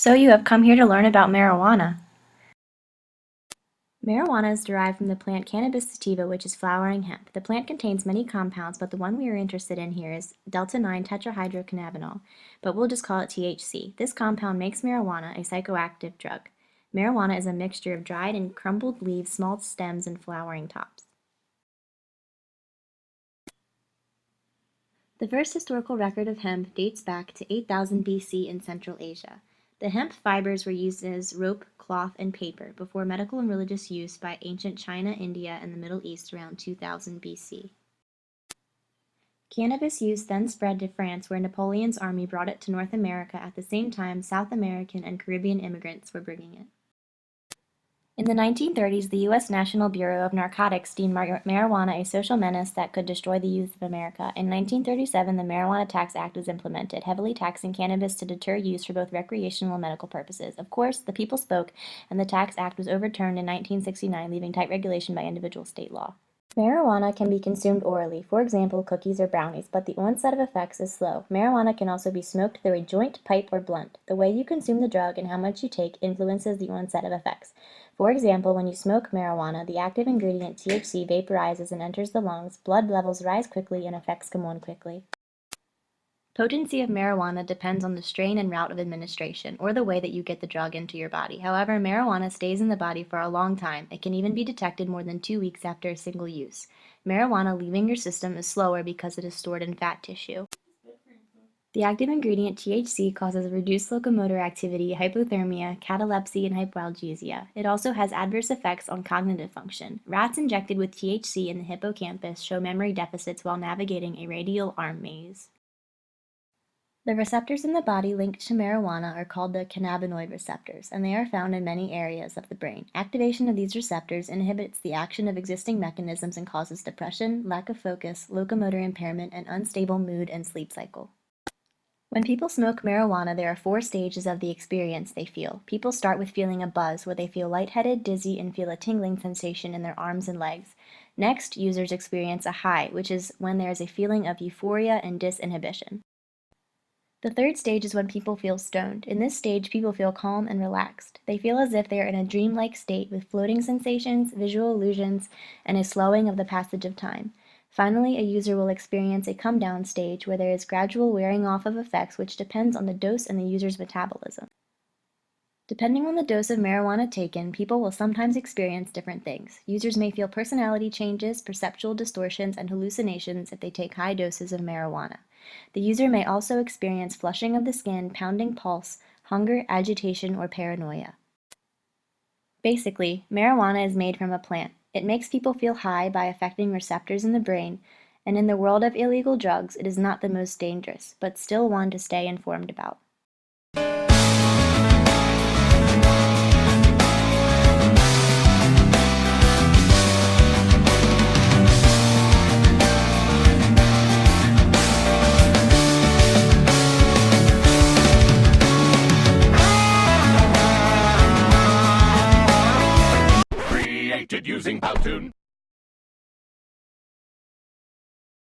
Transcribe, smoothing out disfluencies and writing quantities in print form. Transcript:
So you have come here to learn about marijuana. Marijuana is derived from the plant Cannabis sativa, which is flowering hemp. The plant contains many compounds, but the one we are interested in here is delta-9 tetrahydrocannabinol, but we'll just call it THC. This compound makes marijuana a psychoactive drug. Marijuana is a mixture of dried and crumbled leaves, small stems, and flowering tops. The first historical record of hemp dates back to 8000 BC in Central Asia. The hemp fibers were used as rope, cloth, and paper before medical and religious use by ancient China, India, and the Middle East around 2000 BC. Cannabis use then spread to France, where Napoleon's army brought it to North America at the same time South American and Caribbean immigrants were bringing it. In the 1930s, the U.S. National Bureau of Narcotics deemed marijuana a social menace that could destroy the youth of America. In 1937, the Marijuana Tax Act was implemented, heavily taxing cannabis to deter use for both recreational and medical purposes. Of course, the people spoke, and the Tax Act was overturned in 1969, leaving tight regulation by individual state law. Marijuana can be consumed orally, for example, cookies or brownies, but the onset of effects is slow. Marijuana can also be smoked through a joint, pipe, or blunt. The way you consume the drug and how much you take influences the onset of effects. For example, when you smoke marijuana, the active ingredient THC vaporizes and enters the lungs, blood levels rise quickly, and effects come on quickly. Potency of marijuana depends on the strain and route of administration, or the way that you get the drug into your body. However, marijuana stays in the body for a long time. It can even be detected more than 2 weeks after a single use. Marijuana leaving your system is slower because it is stored in fat tissue. The active ingredient THC causes reduced locomotor activity, hypothermia, catalepsy, and hypoalgesia. It also has adverse effects on cognitive function. Rats injected with THC in the hippocampus show memory deficits while navigating a radial arm maze. The receptors in the body linked to marijuana are called the cannabinoid receptors, and they are found in many areas of the brain. Activation of these receptors inhibits the action of existing mechanisms and causes depression, lack of focus, locomotor impairment, and unstable mood and sleep cycle. When people smoke marijuana, there are 4 stages of the experience they feel. People start with feeling a buzz, where they feel lightheaded, dizzy, and feel a tingling sensation in their arms and legs. Next, users experience a high, which is when there is a feeling of euphoria and disinhibition. The third stage is when people feel stoned. In this stage, people feel calm and relaxed. They feel as if they are in a dreamlike state with floating sensations, visual illusions, and a slowing of the passage of time. Finally, a user will experience a come-down stage where there is gradual wearing off of effects, which depends on the dose and the user's metabolism. Depending on the dose of marijuana taken, people will sometimes experience different things. Users may feel personality changes, perceptual distortions, and hallucinations if they take high doses of marijuana. The user may also experience flushing of the skin, pounding pulse, hunger, agitation, or paranoia. Basically, marijuana is made from a plant. It makes people feel high by affecting receptors in the brain, and in the world of illegal drugs, it is not the most dangerous, but still one to stay informed about. Created using Powtoon.